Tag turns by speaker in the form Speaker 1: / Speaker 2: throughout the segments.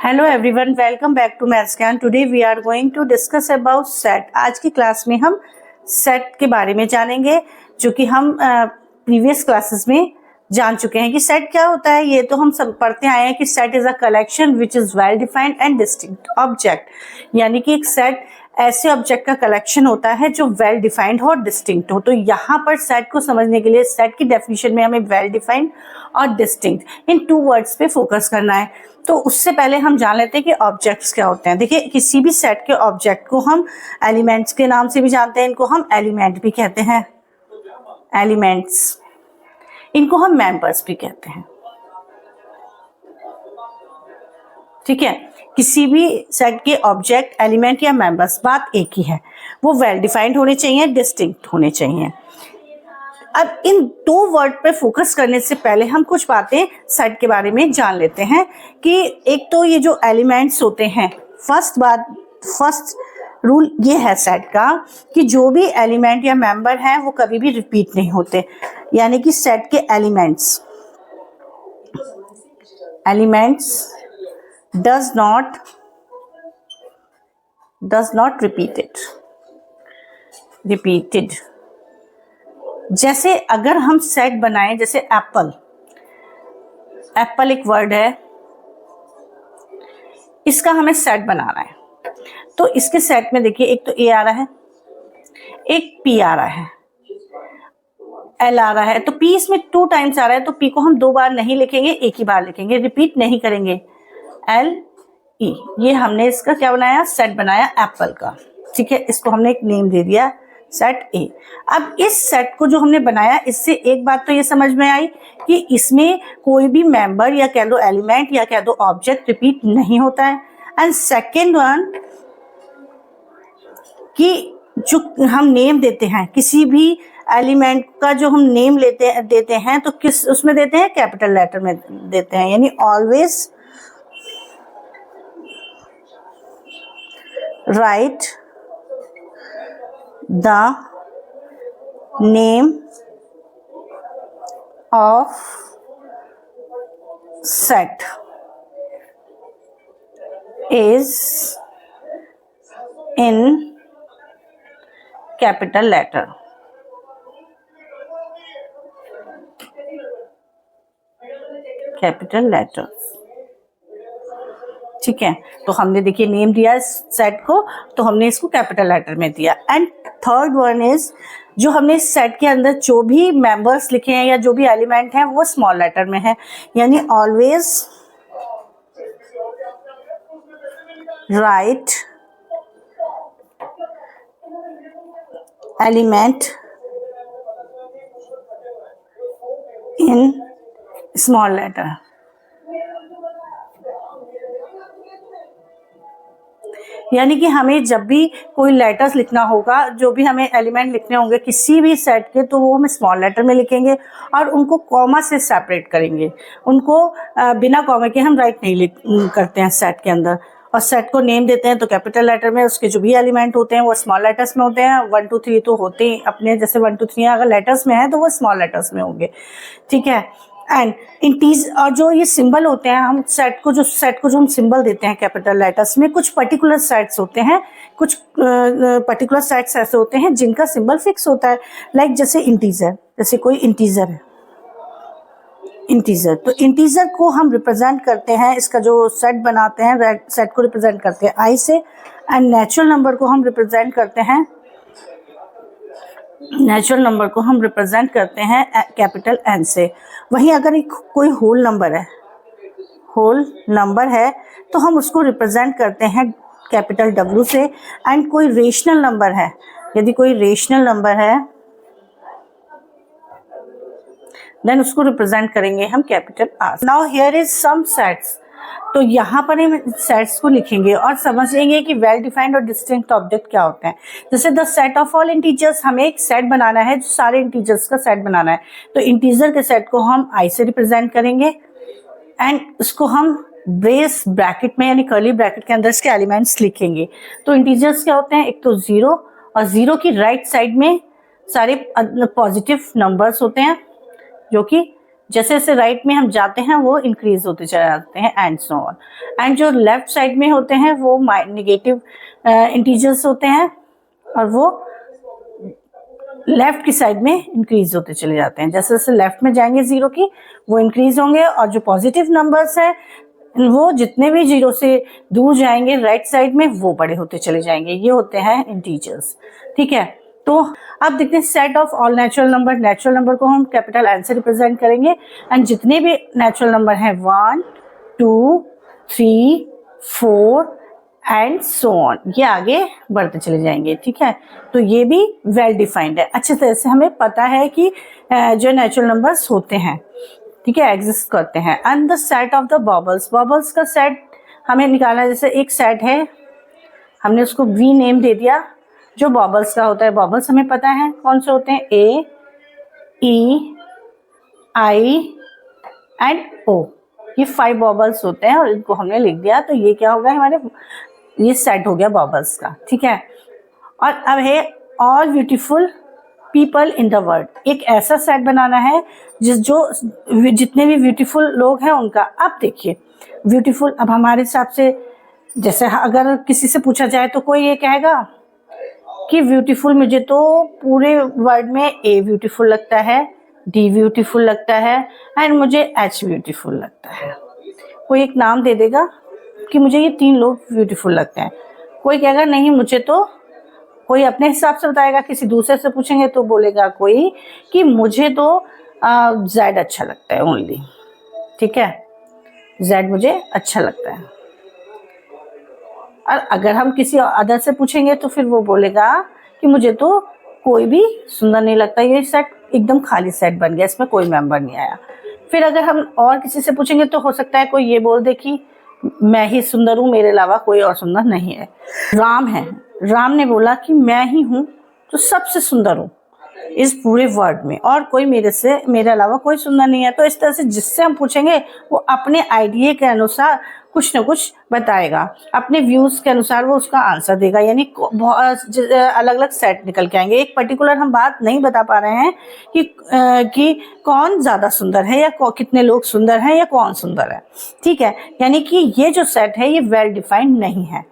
Speaker 1: Hello everyone, welcome back to maths Gyan. Today we are going to discuss about set. आज की class में हम set के बारे में जानेंगे, जो कि हम प्रीवियस क्लासेस में जान चुके हैं कि सेट क्या होता है। ये तो हम सब पढ़ते आए हैं कि set is a collection which is well defined and distinct object, यानी कि एक सेट ऐसे ऑब्जेक्ट का कलेक्शन होता है जो वेल डिफाइंड हो और डिस्टिंक्ट हो। तो यहाँ पर सेट को समझने के लिए सेट की डेफिनेशन में हमें वेल डिफाइंड और डिस्टिंक्ट इन टू वर्ड्स पे फोकस करना है। तो उससे पहले हम जान लेते हैं कि ऑब्जेक्ट्स क्या होते हैं। देखिए, किसी भी सेट के ऑब्जेक्ट को हम एलिमेंट्स के नाम से भी जानते हैं, इनको हम एलिमेंट भी कहते हैं, एलिमेंट्स। इनको हम मेंबर्स भी कहते हैं। ठीक है, किसी भी सेट के ऑब्जेक्ट, एलिमेंट या मेंबर्स, बात एक ही है, वो वेल डिफाइंड होने चाहिए, डिस्टिंक्ट होने चाहिए। अब इन दो वर्ड पे फोकस करने से पहले हम कुछ बातें सेट के बारे में जान लेते हैं कि एक तो ये जो एलिमेंट्स होते हैं, फर्स्ट रूल ये है सेट का कि जो भी एलिमेंट या मेंबर हैं वो कभी भी रिपीट नहीं होते, यानी कि सेट के एलिमेंट्स does not repeated। जैसे अगर हम सेट बनाएं, जैसे एप्पल एक वर्ड है, इसका हमें सेट बनाना है। तो इसके सेट में देखिए, एक तो ए आ रहा है, एक पी आ रहा है, एल आ रहा है। तो पी इसमें 2 टाइम्स आ रहा है, तो पी को हम 2 बार नहीं लिखेंगे, एक ही बार लिखेंगे, रिपीट नहीं करेंगे। एल ई, ये हमने इसका क्या बनाया, सेट बनाया एप्पल का। ठीक है, इसको हमने एक नेम दे दिया, सेट ए। अब इस सेट को जो हमने बनाया, इससे एक बात तो ये समझ में आई कि इसमें कोई भी मेंबर या कह दो एलिमेंट या कह दो ऑब्जेक्ट रिपीट नहीं होता है। एंड सेकेंड वन कि जो हम नेम देते हैं, किसी भी एलिमेंट का जो हम नेम देते हैं तो किस उसमें देते हैं, कैपिटल लेटर में देते हैं, यानी always write the name of set is in capital letter। ठीक है, तो हमने देखिए नेम दिया सेट को, तो हमने इसको कैपिटल लेटर में दिया। एंड थर्ड वन इज, जो हमने इस सेट के अंदर जो भी मेंबर्स लिखे हैं या जो भी एलिमेंट हैं वो स्मॉल लेटर में है, यानी always write element in small letter. यानी कि हमें जब भी कोई लेटर्स लिखना होगा, जो भी हमें एलिमेंट लिखने होंगे किसी भी सेट के, तो वो हम स्मॉल लेटर में लिखेंगे और उनको कॉमा से सेपरेट करेंगे। उनको बिना कॉमा के हम राइट नहीं करते हैं सेट के अंदर। और सेट को नेम देते हैं तो कैपिटल लेटर में, उसके जो भी एलिमेंट होते हैं वो स्मॉल लेटर्स में होते हैं। 1 2 3 तो होते ही अपने, जैसे 1 2 3 अगर लेटर्स में है तो वो स्मॉल लेटर्स में होंगे। ठीक है, एंड और जो ये सिंबल होते हैं, हम सेट को जो हम सिंबल देते हैं कैपिटल लेटर्स में, कुछ पर्टिकुलर सेट्स होते हैं, कुछ पर्टिकुलर सेट्स ऐसे होते हैं जिनका सिंबल फिक्स होता है। लाइक जैसे इंटीजर, जैसे कोई इंटीजर है, इंटीजर, तो इंटीजर को हम रिप्रेजेंट करते हैं, इसका जो सेट बनाते हैं सेट को रिप्रेजेंट करते हैं आई से। एंड नेचुरल नंबर को हम रिप्रेजेंट करते हैं कैपिटल एन से। वहीं अगर एक कोई होल नंबर है तो हम उसको रिप्रेजेंट करते हैं कैपिटल डब्ल्यू से। एंड कोई रेशनल नंबर है, यदि कोई रेशनल नंबर है देन उसको रिप्रेजेंट करेंगे हम capital R. Now here is some sets. तो यहाँ पर हम सेट्स को लिखेंगे और समझेंगे कि वेल डिफाइंड और डिस्टिंक्ट ऑब्जेक्ट क्या होते हैं। जैसे the set of all integers, हमें एक सेट बनाना है, जो सारे इंटीजर्स का सेट बनाना है। तो इंटीजर के सेट को हम आई से रिप्रेजेंट करेंगे एंड उसको हम ब्रेस ब्रैकेट में, यानी कर्ली ब्रैकेट के अंदर इसके एलिमेंट्स लिखेंगे। तो इंटीजर्स क्या होते हैं, एक तो 0, और 0 की राइट साइड में सारे पॉजिटिव नंबर्स होते हैं जो कि जैसे जैसे राइट में हम जाते हैं वो इंक्रीज होते चले जाते हैं एंड सो ऑन। एंड जो लेफ्ट साइड में होते हैं वो नेगेटिव इंटीजर्स होते हैं और वो लेफ्ट की साइड में इंक्रीज होते चले जाते हैं। जैसे जैसे लेफ्ट में जाएंगे जीरो की वो इंक्रीज होंगे, और जो पॉजिटिव नंबर्स है वो जितने भी जीरो से दूर जाएंगे राइट साइड में वो बड़े होते चले जाएंगे। ये होते हैं इंटीजर्स। ठीक है, तो अब देखते हैं set of all natural number. Natural number को हम कैपिटल एन से रिप्रेजेंट करेंगे, एंड जितने भी नेचुरल नंबर हैं 1 2 3 4 एंड सो ऑन, ये आगे बढ़ते चले जाएंगे। ठीक है, तो ये भी वेल डिफाइंड है, अच्छे तरह से हमें पता है कि जो नेचुरल नंबर्स होते हैं, ठीक है, एग्जिस्ट करते हैं। And the set of the bubbles, bubbles का सेट हमें निकालना है। जैसे एक सेट है, हमने उसको वी नेम दे दिया, जो बबल्स का होता है। बबल्स हमें पता है कौन से होते हैं, ए ई आई एंड ओ, ये 5 बबल्स होते हैं और इनको हमने लिख दिया, तो ये क्या होगा हमारे, ये सेट हो गया बबल्स का। ठीक है, और अब है all beautiful people in the world. एक ऐसा सेट बनाना है जितने भी ब्यूटीफुल लोग हैं उनका। अब देखिए ब्यूटीफुल, अब हमारे हिसाब से जैसे अगर किसी से पूछा जाए तो कोई ये कहेगा कि ब्यूटीफुल मुझे तो पूरे वर्ल्ड में ए ब्यूटीफुल लगता है, डी ब्यूटीफुल लगता है एंड मुझे एच ब्यूटीफुल लगता है। कोई एक नाम दे देगा कि मुझे ये 3 लोग ब्यूटीफुल लगते हैं। कोई कहेगा नहीं मुझे तो, कोई अपने हिसाब से बताएगा, किसी दूसरे से पूछेंगे तो बोलेगा कोई कि मुझे तो जेड अच्छा लगता है ओनली। ठीक है, जेड मुझे अच्छा लगता है। और अगर हम किसी अदर से पूछेंगे तो फिर वो बोलेगा कि मुझे तो कोई भी सुंदर नहीं लगता, ये सेट एकदम खाली सेट बन गया, इसमें कोई मेंबर नहीं आया। फिर अगर हम और किसी से पूछेंगे तो हो सकता है कोई ये बोल दे कि मैं ही सुंदर हूँ, मेरे अलावा कोई और सुंदर नहीं है। राम है, राम ने बोला कि मैं ही हूँ तो सबसे सुंदर हूँ इस पूरे वर्ल्ड में, और कोई मेरे अलावा कोई सुंदर नहीं है। तो इस तरह से जिससे हम पूछेंगे वो अपने आइडिया के अनुसार कुछ न कुछ बताएगा, अपने व्यूज के अनुसार वो उसका आंसर देगा। यानी अलग अलग सेट निकल के आएंगे। एक पर्टिकुलर हम बात नहीं बता पा रहे हैं कि कौन ज्यादा सुंदर है या कितने लोग सुंदर हैं या कौन सुंदर है। ठीक है, यानी कि ये जो सेट है ये वेल डिफाइंड नहीं है।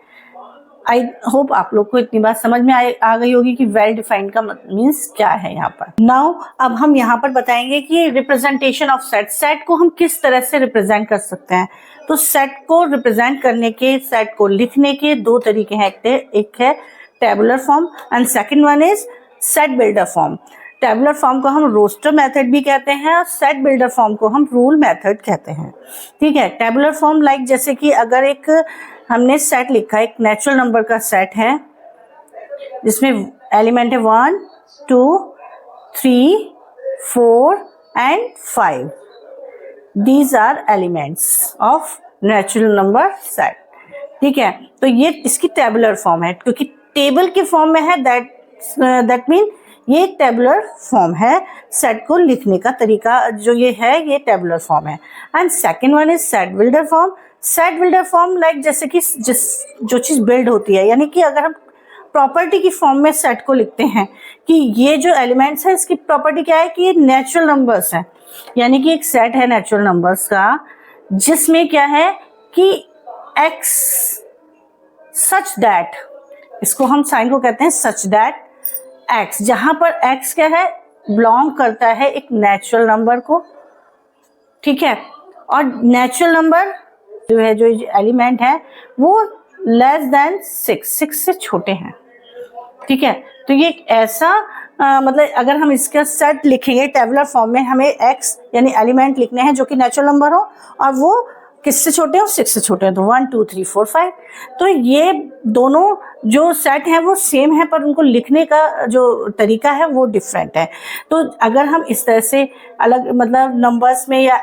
Speaker 1: आई होप आप लोग को इतनी बात समझ में आ गई होगी कि वेल डिफाइंड का मीन्स क्या है यहाँ पर। नाउ अब हम यहाँ पर बताएंगे कि रिप्रेजेंटेशन ऑफ सेट, सेट को हम किस तरह से रिप्रेजेंट कर सकते हैं। तो सेट को रिप्रेजेंट करने के, सेट को लिखने के 2 तरीके हैं। एक है tabular form and second one is set builder form. Tabular form को हम रोस्टर मेथड भी कहते हैं और सेट बिल्डर फॉर्म को हम रूल मेथड कहते हैं। ठीक है, टेबुलर फॉर्म लाइक जैसे कि अगर एक हमने सेट लिखा, एक नेचुरल नंबर का सेट है जिसमें एलिमेंट है 1 2 3 4 and 5, these are elements of natural number set. ठीक है, तो ये इसकी टेबुलर फॉर्म है, क्योंकि टेबल के फॉर्म में है, दैट मीन ये टेबुलर फॉर्म है। सेट को लिखने का तरीका जो ये है ये टेबुलर फॉर्म है। And second one is set builder form. Set builder form like जैसे कि जो चीज़ बिल्ड होती है, यानी कि अगर हम प्रॉपर्टी की फॉर्म में सेट को लिखते हैं कि ये जो एलिमेंट्स है इसकी प्रॉपर्टी क्या है कि ये नेचुरल नंबर्स हैं। यानी कि एक सेट है नेचुरल नंबर्स का जिसमें क्या है कि x सच दैट, इसको हम साइन को कहते हैं सच दैट x, जहां पर x क्या है, बिलोंग करता है एक नेचुरल नंबर को। ठीक है, और नेचुरल नंबर जो है, जो एलिमेंट है वो लेस देन 6 से छोटे हैं। ठीक है, तो ये एक ऐसा मतलब अगर हम इसका सेट लिखेंगे टेबुलर फॉर्म में, हमें x यानी एलिमेंट लिखने हैं जो कि नेचुरल नंबर हो और वो किससे छोटे हो, 6 से छोटे हैं, तो 1 2 3 4 5। तो ये दोनों जो सेट हैं वो सेम है पर उनको लिखने का जो तरीका है वो डिफरेंट है। तो अगर हम इस तरह से अलग मतलब नंबर्स में या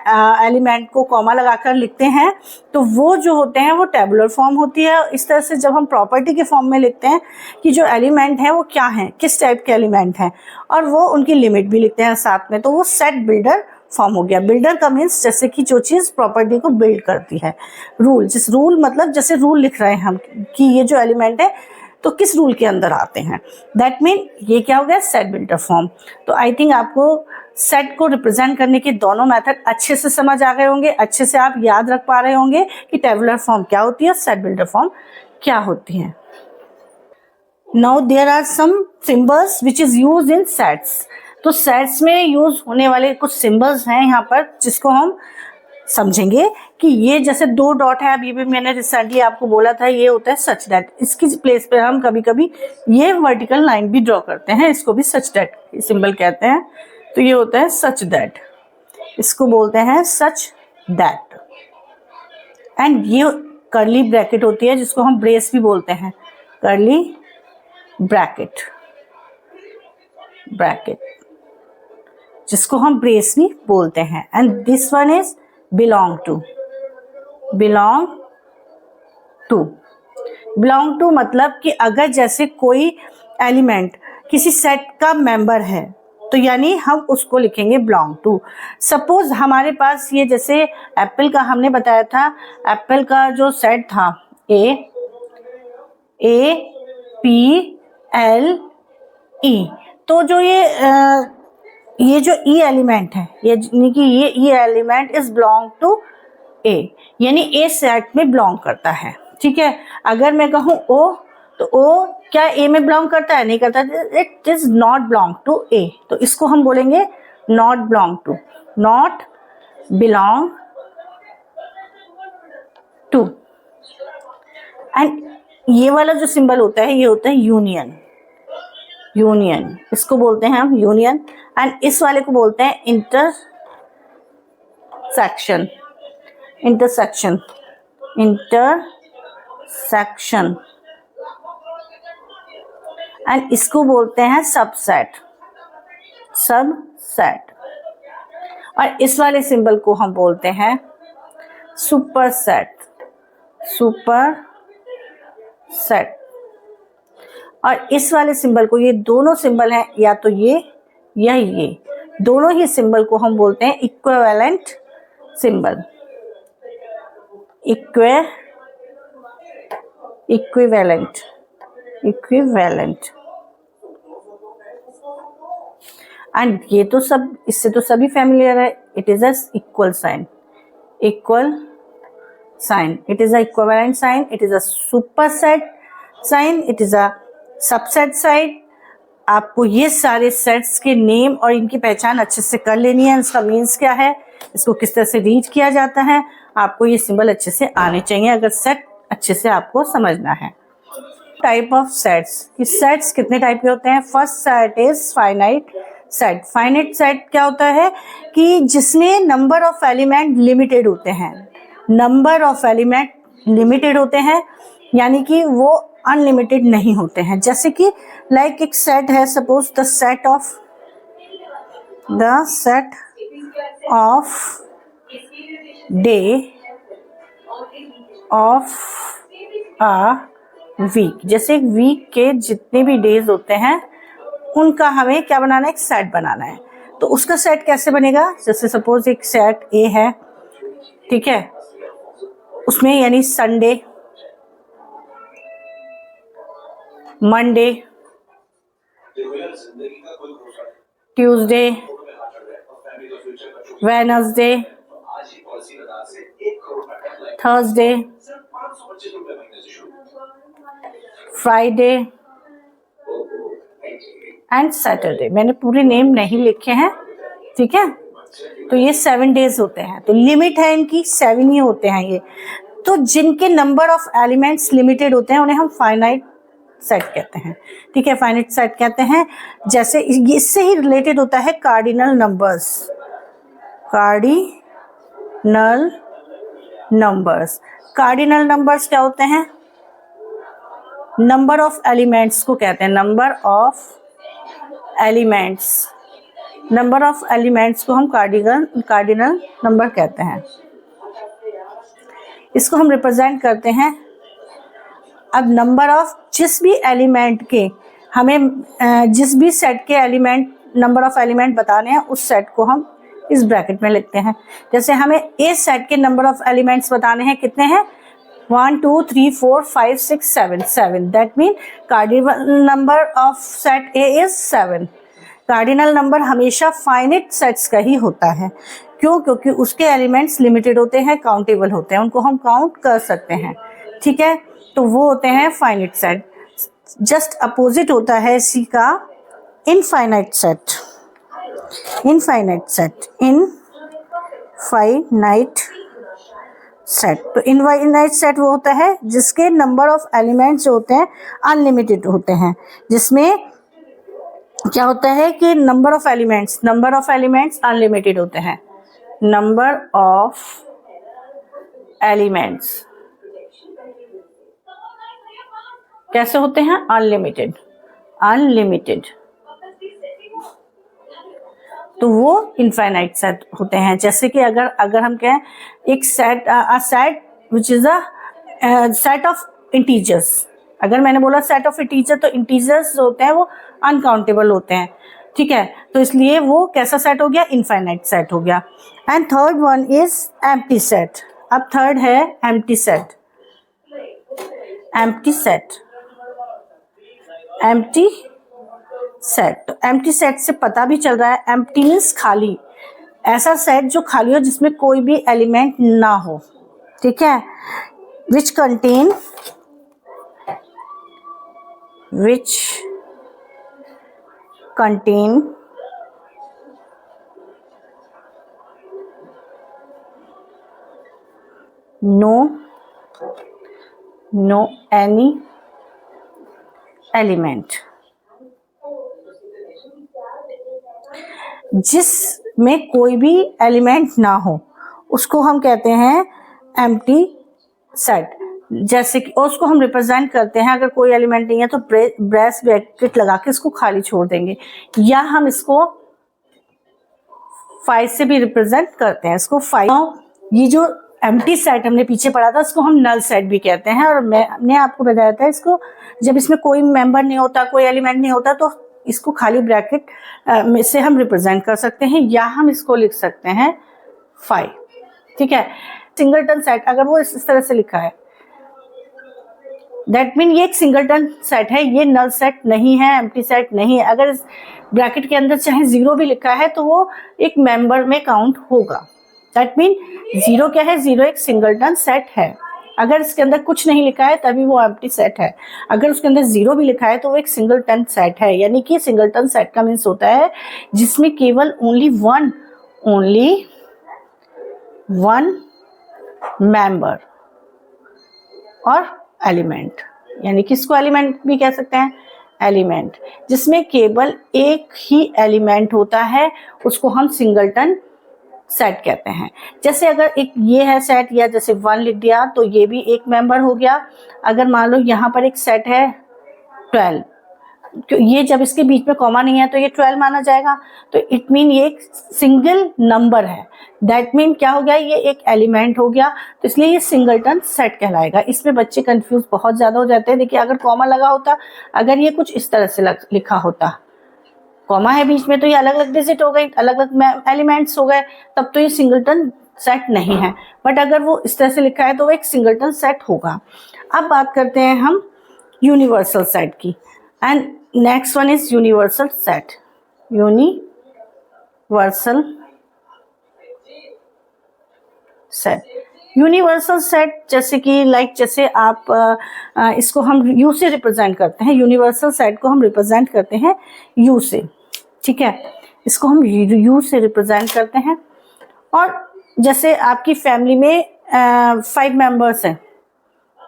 Speaker 1: एलिमेंट को कॉमा लगाकर लिखते हैं तो वो जो होते हैं वो टेबुलर फॉर्म होती है। इस तरह से जब हम प्रॉपर्टी के फॉर्म में लिखते हैं कि जो एलिमेंट है वो क्या हैं, किस टाइप के एलिमेंट हैं, और वो उनकी लिमिट भी लिखते हैं साथ में, तो वो सेट बिल्डर फॉर्म हो गया। बिल्डर का मीन्स जैसे कि जो चीज़ प्रॉपर्टी को बिल्ड करती है। रूल, जिस रूल मतलब जैसे रूल लिख रहे हैं हम कि ये जो एलिमेंट है तो किस रूल के अंदर आते हैं, दैट मीन ये क्या हो गया, सेट बिल्डर फॉर्म। तो आई थिंक आपको सेट को रिप्रेजेंट करने के दोनों मेथड अच्छे से समझ आ गए होंगे, अच्छे से आप याद रख पा रहे होंगे कि टेबुलर फॉर्म क्या होती है, सेट बिल्डर फॉर्म क्या होती है। Now there are some symbols which is used in sets. तो सेट्स में यूज होने वाले कुछ सिंबल्स हैं यहाँ पर जिसको हम समझेंगे कि ये जैसे 2 डॉट है, अभी भी मैंने रिसेंटली आपको बोला था, ये होता है सच दैट। इसकी प्लेस पे हम कभी कभी ये वर्टिकल लाइन भी ड्रॉ करते हैं, इसको भी सच दैट सिंबल कहते हैं। तो ये होता है सच दैट, इसको बोलते हैं सच दैट। एंड ये कर्ली ब्रैकेट होती है जिसको हम ब्रेस भी बोलते हैं, कर्ली ब्रैकेट, जिसको हम ब्रेस भी बोलते हैं। And this one is belong to. Belong to मतलब कि अगर जैसे कोई एलिमेंट किसी सेट का मेंबर है तो यानी हम उसको लिखेंगे बिलोंग टू। सपोज हमारे पास ये जैसे एप्पल का हमने बताया था, एप्पल का जो सेट था A P L E, तो जो ये जो E एलिमेंट है, यानी कि ये E element is belong to A, यानी A सेट में बिलोंग करता है। ठीक है, अगर मैं कहूँ O, तो O क्या A में बिलोंग करता है? नहीं करता, it is not belong to A। तो इसको हम बोलेंगे not belong to, not belong to. And ये वाला जो सिंबल होता है ये होता है यूनियन, इसको बोलते हैं हम यूनियन। एंड इस वाले को बोलते हैं इंटरसेक्शन, एंड इसको बोलते हैं सबसेट। और इस वाले सिंबल को हम बोलते हैं सुपरसेट। और इस वाले सिंबल को, ये दोनों सिंबल हैं, या तो ये या ये, दोनों ही सिंबल को हम बोलते हैं इक्विवेलेंट सिंबल। इक्विवेलेंट। एंड ये तो सब, इससे तो सभी फैमिलियर है। It is a equal sign, it is a equivalent sign, it is a superset sign, it is a subset sign। आपको ये सारे सेट्स के नेम और इनकी पहचान अच्छे से कर लेनी है, इसका मीन्स क्या है, इसको किस तरह से रीड किया जाता है, आपको ये सिंबल अच्छे से आने चाहिए अगर सेट अच्छे से आपको समझना है। टाइप ऑफ सेट्स, कि सेट्स कितने टाइप के होते हैं। First set is finite set. Finite set क्या होता है कि जिसमें नंबर ऑफ एलिमेंट लिमिटेड होते हैं, यानी कि वो अनलिमिटेड नहीं होते हैं। जैसे कि लाइक एक सेट है, suppose the set of day of a week. जैसे एक वीक के जितने भी डेज होते हैं उनका हमें क्या बनाना है, एक सेट बनाना है। तो उसका सेट कैसे बनेगा, जैसे सपोज एक सेट ए है, ठीक है, उसमें यानी Sunday, Monday, Tuesday, Wednesday, Thursday, Friday and Saturday. मैंने पूरे नेम नहीं लिखे हैं, ठीक है। तो ये 7 डेज होते हैं, तो लिमिट है इनकी 7 ही होते हैं ये। तो जिनके नंबर ऑफ एलिमेंट्स लिमिटेड होते हैं उन्हें हम फाइनाइट सेट कहते हैं, ठीक है, फाइनाइट सेट कहते हैं। जैसे इससे ही रिलेटेड होता है कार्डिनल नंबर्स। कार्डिनल नंबर्स क्या होते हैं, नंबर ऑफ एलिमेंट्स को कहते हैं, नंबर ऑफ एलिमेंट्स को हम कार्डिनल नंबर कहते हैं। इसको हम रिप्रेजेंट करते हैं। अब नंबर ऑफ जिस भी एलिमेंट के हमें जिस भी सेट के एलिमेंट नंबर ऑफ एलिमेंट बताने हैं उस सेट को हम इस ब्रैकेट में लिखते हैं। जैसे हमें ए सेट के नंबर ऑफ एलिमेंट्स बताने हैं, कितने हैं, 1 2 3 4 5 6 7। That mean cardinal number of set A is 7। Cardinal number हमेशा फाइनाइट सेट्स का ही होता है। क्यों? क्योंकि उसके एलिमेंट्स लिमिटेड होते हैं, काउंटेबल होते हैं, उनको हम काउंट कर सकते हैं। ठीक है, तो वो होते हैं फाइनाइट सेट। जस्ट अपोजिट होता है सी का infinite set. Infinite set, infinite set. तो इनफाइनाइट सेट वो होता है जिसके नंबर ऑफ एलिमेंट्स जो होते हैं अनलिमिटेड होते हैं, जिसमें क्या होता है कि नंबर ऑफ एलिमेंट्स अनलिमिटेड होते हैं। नंबर ऑफ एलिमेंट्स कैसे होते हैं? अनलिमिटेड। तो वो इनफाइनाइट सेट होते हैं। जैसे कि अगर हम कहें एक set which is a set of integers. अगर मैंने बोला सेट ऑफ इंटीजर, तो इंटीजर्स जो होते हैं वो अनकाउंटेबल होते हैं। ठीक है, तो इसलिए वो कैसा सेट हो गया? इनफाइनाइट सेट हो गया। And third one is empty set. अब थर्ड है एम्प्टी सेट। एम्प्टी सेट तो एम्प्टी सेट से पता भी चल रहा है, एम्प्टी मीन्स खाली। ऐसा सेट जो खाली हो, जिसमें कोई भी एलिमेंट ना हो। ठीक है, which contain no any element. जिसमें कोई भी एलिमेंट ना हो उसको हम कहते हैं एम्प्टी सेट। जैसे कि उसको हम रिप्रेजेंट करते हैं, अगर कोई एलिमेंट नहीं है तो ब्रेस ब्रैकेट लगा के इसको खाली छोड़ देंगे, या हम इसको 5 से भी रिप्रेजेंट करते हैं। इसको 5, ये जो एम्प्टी सेट हमने पीछे पढ़ा था, इसको हम नल सेट भी कहते हैं। और मैंने आपको बताया था, इसको जब इसमें कोई मेंबर नहीं होता, कोई एलिमेंट नहीं होता, तो इसको खाली ब्रैकेट में से हम रिप्रेजेंट कर सकते हैं, या हम इसको लिख सकते हैं 5। ठीक है, सिंगलटन सेट अगर वो इस तरह से लिखा है, दैट मीन ये एक सिंगलटन सेट है, ये नल सेट नहीं है, एम्प्टी सेट नहीं है। अगर इस ब्रैकेट के अंदर चाहे 0 भी लिखा है तो वो एक मेंबर में काउंट होगा। दैट मीन 0 क्या है? 0 एक सिंगलटन सेट है। अगर इसके अंदर कुछ नहीं लिखा है तभी वो एम्प्टी सेट है। अगर उसके अंदर 0 भी लिखा है तो वो एक सिंगलटन सेट है। यानी कि सिंगलटन सेट का मीन्स होता है जिसमें केवल ओनली वन मेंबर और एलिमेंट, यानी कि इसको एलिमेंट भी कह सकते हैं, एलिमेंट जिसमें केवल एक ही एलिमेंट होता है, उसको हम सिंगलटन सेट कहते हैं। जैसे अगर एक ये है सेट, या जैसे 1 लिख दिया तो ये भी एक मेंबर हो गया। अगर मान लो यहाँ पर एक सेट है 12, ये जब इसके बीच में कॉमा नहीं है तो ये 12 माना जाएगा। तो इट मीन ये एक सिंगल नंबर है। दैट मीन क्या हो गया? ये एक एलिमेंट हो गया, तो इसलिए ये सिंगलटन सेट कहलाएगा। इसमें बच्चे कंफ्यूज बहुत ज्यादा हो जाते हैं। देखिए, अगर कॉमा लगा होता, अगर ये कुछ इस तरह से लिखा होता, कॉमा है बीच में, तो ये अलग अलग डिजिट हो गई, अलग अलग एलिमेंट्स हो गए, तब तो ये सिंगलटन सेट नहीं है। बट अगर वो इस तरह से लिखा है तो वो एक सिंगलटन सेट होगा। अब बात करते हैं हम यूनिवर्सल सेट की, and next one is universal set. Universal set जैसे कि जैसे आप इसको हम यू से रिप्रेजेंट करते हैं। यूनिवर्सल सेट को हम रिप्रेजेंट करते हैं यू से। ठीक है, इसको हम यू से रिप्रेजेंट करते हैं। और जैसे आपकी फैमिली में 5 मेंबर्स हैं।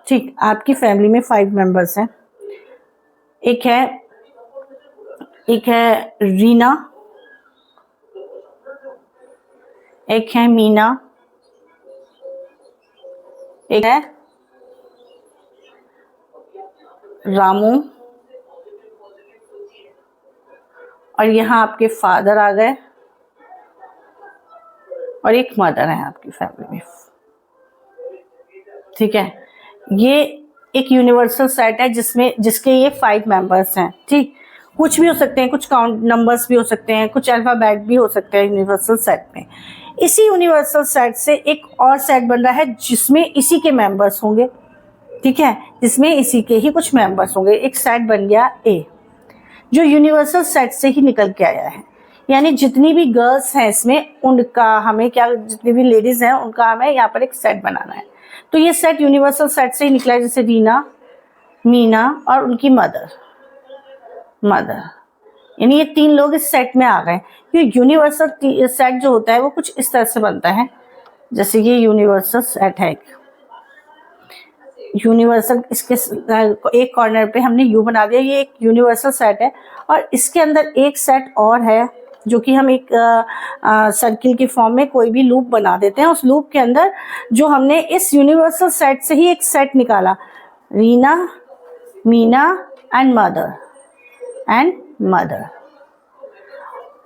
Speaker 1: ठीक, आपकी फैमिली में 5 मेंबर्स हैं। एक है रीना, एक है मीना, एक है रामू, और यहाँ आपके फादर आ गए, और एक मदर है आपकी फैमिली में। ठीक है, ये एक यूनिवर्सल सेट है जिसके ये 5 मेंबर्स हैं। ठीक, कुछ भी हो सकते हैं, कुछ काउंट नंबर्स भी हो सकते हैं, कुछ अल्फाबेट भी हो सकते हैं यूनिवर्सल सेट में। इसी यूनिवर्सल सेट से एक और सेट बन रहा है जिसमें इसी के मेंबर्स होंगे। ठीक है, जिसमें इसी के ही कुछ मेंबर्स होंगे। एक सेट बन गया ए। जो यूनिवर्सल सेट से ही निकल के आया है। यानी जितनी भी गर्ल्स हैं इसमें, उनका हमें क्या, जितनी भी लेडीज हैं उनका हमें यहाँ पर एक सेट बनाना है। तो ये सेट यूनिवर्सल सेट से ही निकला है, जैसे रीना, मीना और उनकी मदर, यानी ये 3 लोग इस सेट में आ गए। ये यूनिवर्सल सेट जो होता है वो कुछ इस तरह से बनता है, जैसे ये यूनिवर्सल सेट है। यूनिवर्सल, इसके एक कॉर्नर पे हमने यू बना दिया, ये एक यूनिवर्सल सेट है। और इसके अंदर एक सेट और है जो कि हम एक सर्किल के फॉर्म में कोई भी लूप बना देते हैं। उस लूप के अंदर जो हमने इस यूनिवर्सल सेट से ही एक सेट निकाला, रीना, मीना एंड मदर,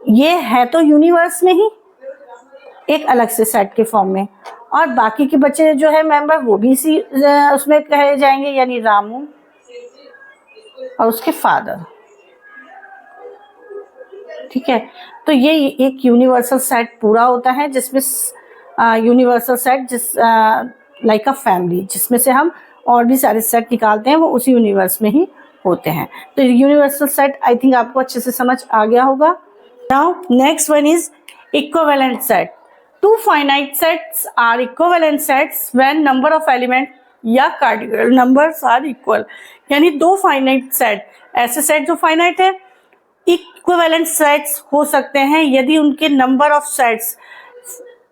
Speaker 1: ये है तो यूनिवर्स में ही एक अलग से सेट के फॉर्म में, और बाकी के बच्चे जो है मेंबर वो भी इसी उसमें कहे जाएंगे, यानी रामू और उसके फादर। ठीक है, तो ये एक यूनिवर्सल सेट पूरा होता है, जिसमें universal set like a family, जिसमें से हम और भी सारे सेट निकालते हैं वो उसी यूनिवर्स में ही होते हैं। तो यूनिवर्सल सेट आई थिंक आपको अच्छे से समझ आ गया होगा। Now next one is equivalent set. Two finite sets are equivalent sets when number of element या कार्डिनल नंबर्स आर इक्वल। यानी 2 फाइनाइट सेट, ऐसे सेट जो फाइनाइट है, इक्विवेलेंट सेट्स हो सकते हैं यदि उनके नंबर ऑफ सेट्स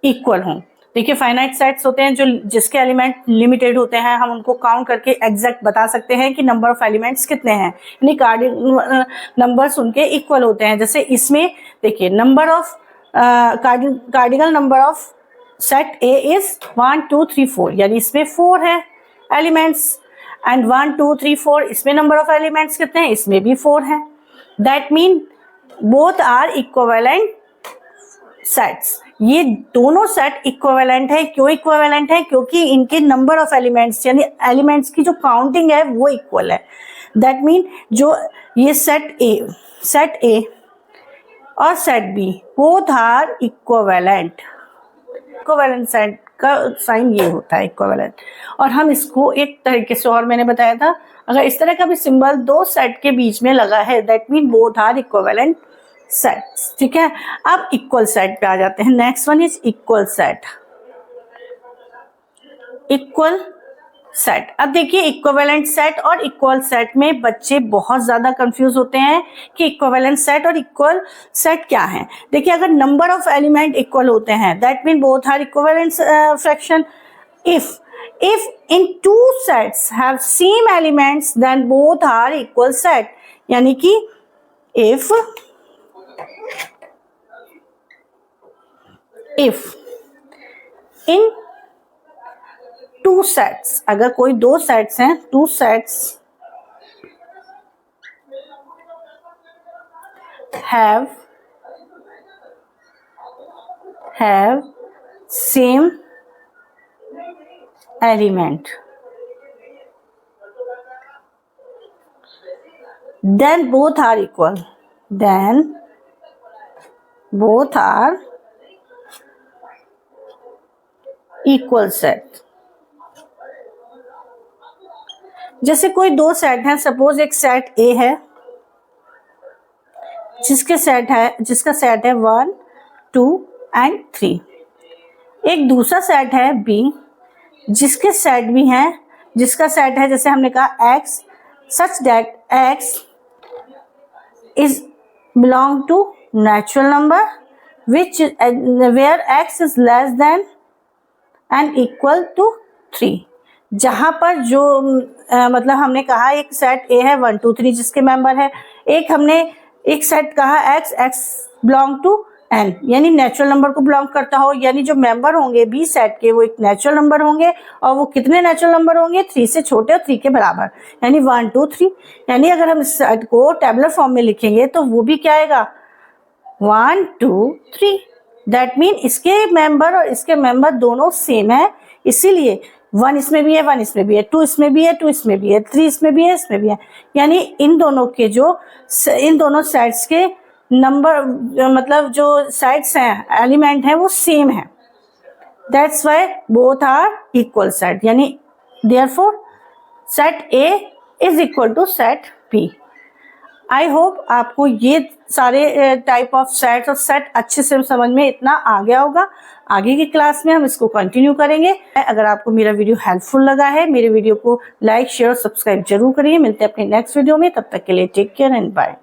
Speaker 1: इक्वल हों। देखिए, फाइनाइट सेट्स होते हैं जो जिसके एलिमेंट लिमिटेड होते हैं, हम उनको काउंट करके एग्जैक्ट बता सकते हैं कि नंबर ऑफ एलिमेंट्स कितने हैं, यानी कार्डिनल नंबर्स उनके इक्वल होते हैं। जैसे इसमें देखिए, number of cardinal number of set A is 1 2 3 4, यानी इसमें 4 है एलिमेंट्स, एंड 1 2 3 4 इसमें नंबर ऑफ एलिमेंट्स कितने हैं, इसमें भी 4 है। That mean both are equivalent sets. ये दोनों सेट इक्विवेलेंट है। क्यों इक्विवेलेंट है? क्योंकि इनके नंबर ऑफ एलिमेंट्स, यानी एलिमेंट्स की जो काउंटिंग है वो इक्वल है। दैट मीन जो ये सेट ए और set B both are equivalent. Equivalent set का साइन ये होता है, इक्विवेलेंट। और हम इसको एक तरीके से और मैंने बताया था, अगर इस तरह का भी सिंबल 2 सेट के बीच में लगा है, that mean both are equivalent sets. ठीक है, अब इक्वल सेट पे आ जाते हैं। Next one is equal set. Equal set, अब देखिए, इक्विवेलेंट सेट और इक्वल सेट में बच्चे बहुत ज्यादा कंफ्यूज होते हैं कि इक्विवेलेंट सेट और इक्वल सेट क्या है। देखिए, अगर नंबर ऑफ एलिमेंट इक्वल होते हैं, that mean both are equivalent fraction. if in 2 sets have same elements then both are equal set। यानी कि if in 2 sets, अगर कोई 2 सेट्स हैं, 2 sets have same element, then both are equal, equal set। जैसे कोई 2 set हैं, suppose एक set ए है जिसका सेट है 1 2 एंड 3। एक दूसरा सेट है बी जिसका सेट है, जैसे हमने कहा x, such that x is belong to natural number where x is less than and equal to 3। जहां पर जो मतलब हमने कहा एक सेट ए है 1 2 3 जिसके मेंबर है, एक सेट कहा x बिलोंग टू n, यानी नेचुरल नंबर को बिलोंग करता हो, यानी जो मेंबर होंगे बी सेट के वो एक नेचुरल नंबर होंगे, और वो कितने नेचुरल नंबर होंगे, 3 से छोटे और 3 के बराबर, यानी 1 2 3। यानी अगर हम इस सेट को टेबुलर फॉर्म में लिखेंगे तो वो भी क्या आएगा, 1 2 3। दैट मीन इसके मेंबर और इसके मेंबर दोनों सेम है, इसीलिए 1 इसमें भी है, 1 इसमें भी है, 2 इसमें भी है, 2 इसमें भी है, 3 इसमें भी है, इसमें भी है। यानी इन दोनों सेट्स के नंबर, मतलब जो सेट्स हैं, एलिमेंट हैं, वो सेम है। That's why both are equal set, यानी therefore set A is equal to set B. I hope आपको ये सारे टाइप ऑफ सेट और सेट अच्छे से समझ में इतना आ गया होगा। आगे की क्लास में हम इसको कंटिन्यू करेंगे। अगर आपको मेरा वीडियो हेल्पफुल लगा है, मेरे वीडियो को लाइक शेयर और सब्सक्राइब जरूर करिए। मिलते हैं अपने नेक्स्ट वीडियो में, तब तक के लिए टेक केयर एंड बाय।